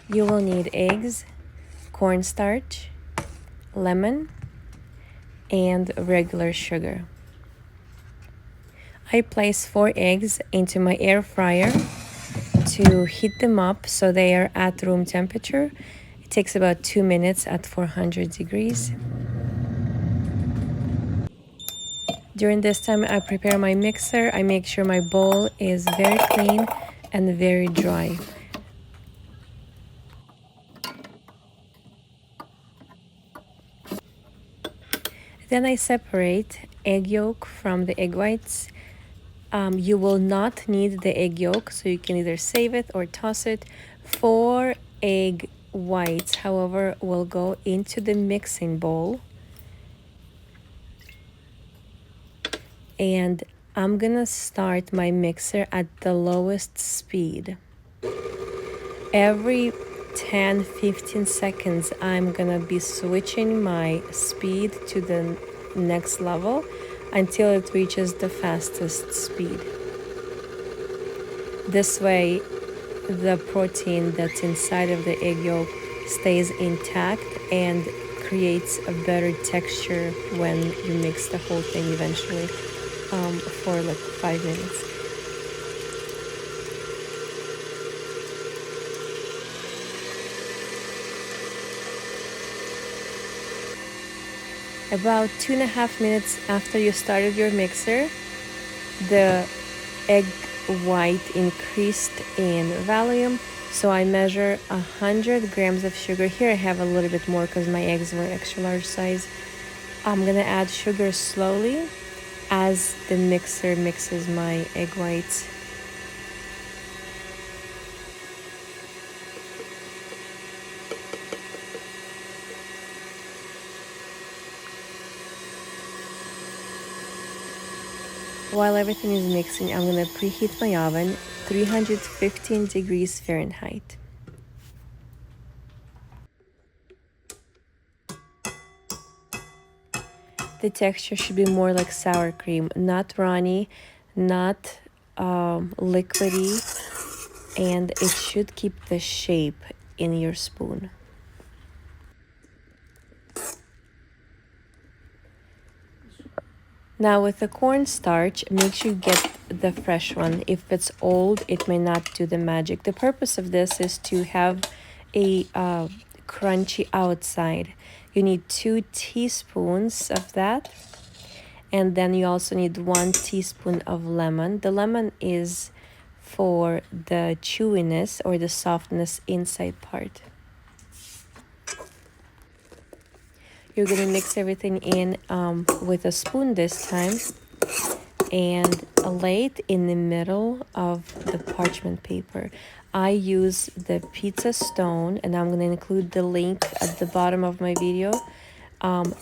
You will need eggs, cornstarch, lemon, and regular sugar. I place 4 eggs into my air fryer to heat them up so they are at room temperature. It takes about 2 minutes at 400 degrees. During this time, I prepare my mixer. I make sure my bowl is very clean and very dry. Then I separate egg yolk from the egg whites. You will not need the egg yolk, so you can either save it or toss it. 4 egg whites, however, will go into the mixing bowl. And I'm gonna start my mixer at the lowest speed. Every 10-15 seconds, I'm gonna be switching my speed to the next level until it reaches the fastest speed. This way, the protein that's inside of the egg yolk stays intact and creates a better texture when you mix the whole thing eventually for like 5 minutes. About 2.5 minutes after you started your mixer, the egg white increased in volume, so I measure 100 grams of sugar. Here I have a little bit more because my eggs were extra large size. I'm gonna add sugar slowly as the mixer mixes my egg whites. While everything is mixing, I'm gonna preheat my oven 315 degrees Fahrenheit. The texture should be more like sour cream, not runny, not liquidy, and it should keep the shape in your spoon. Now with the cornstarch, make sure you get the fresh one. If it's old, it may not do the magic. The purpose of this is to have a crunchy outside. You need 2 teaspoons of that. And then you also need 1 teaspoon of lemon. The lemon is for the chewiness or the softness inside part. You're gonna mix everything in with a spoon this time and lay it in the middle of the parchment paper. I use the pizza stone, and I'm gonna include the link at the bottom of my video.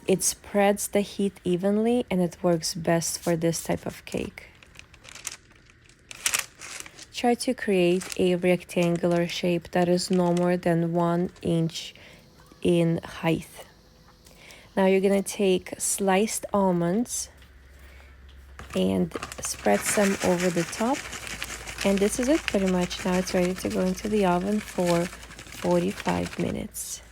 It spreads the heat evenly and it works best for this type of cake. Try to create a rectangular shape that is no more than 1 inch in height. Now you're gonna take sliced almonds and spread some over the top. And this is it pretty much. Now it's ready to go into the oven for 45 minutes.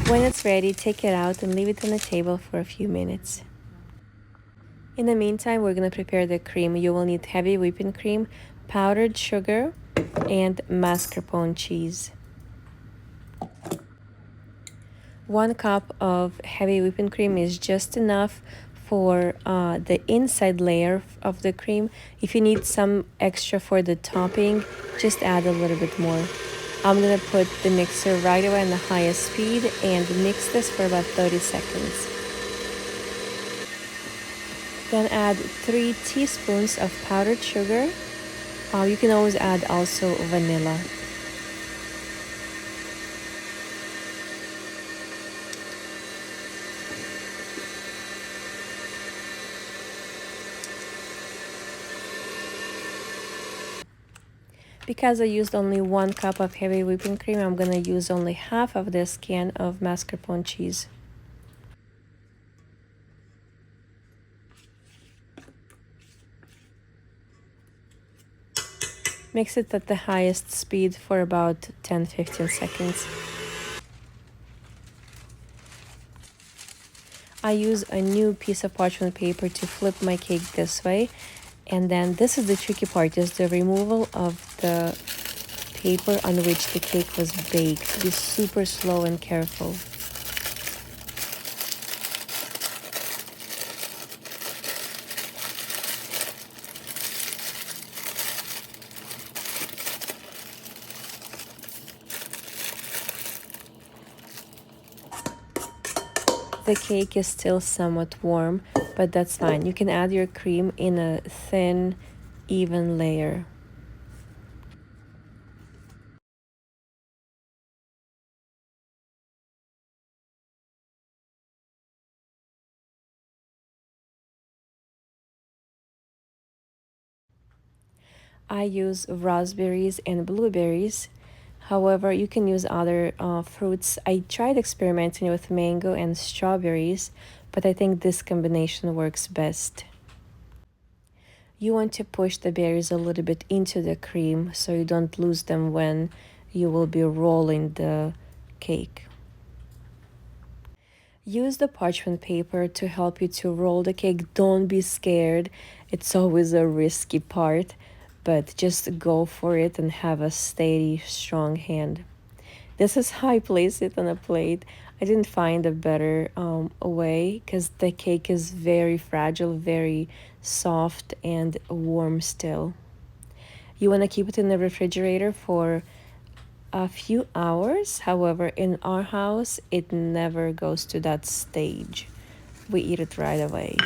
When it's ready, take it out and leave it on the table for a few minutes. In the meantime, we're going to prepare the cream. You will need heavy whipping cream, powdered sugar, and mascarpone cheese. 1 cup of heavy whipping cream is just enough for the inside layer of the cream. If you need some extra for the topping, just add a little bit more. I'm gonna put the mixer right away on the highest speed and mix this for about 30 seconds. Then add 3 teaspoons of powdered sugar. You can always add also vanilla. Because I used only 1 cup of heavy whipping cream, I'm gonna use only half of this can of mascarpone cheese. Mix it at the highest speed for about 10-15 seconds. I use a new piece of parchment paper to flip my cake this way. And then this is the tricky part, is the removal of the paper on which the cake was baked. Be super slow and careful. The cake is still somewhat warm, but that's fine. You can add your cream in a thin, even layer. I use raspberries and blueberries. However, you can use other fruits. I tried experimenting with mango and strawberries, but I think this combination works best. You want to push the berries a little bit into the cream so you don't lose them when you will be rolling the cake. Use the parchment paper to help you to roll the cake. Don't be scared. It's always a risky part, but just go for it and have a steady, strong hand. This is how I place it on a plate. I didn't find a better way because the cake is very fragile, very soft, and warm still. You want to keep it in the refrigerator for a few hours. However, in our house, it never goes to that stage. We eat it right away.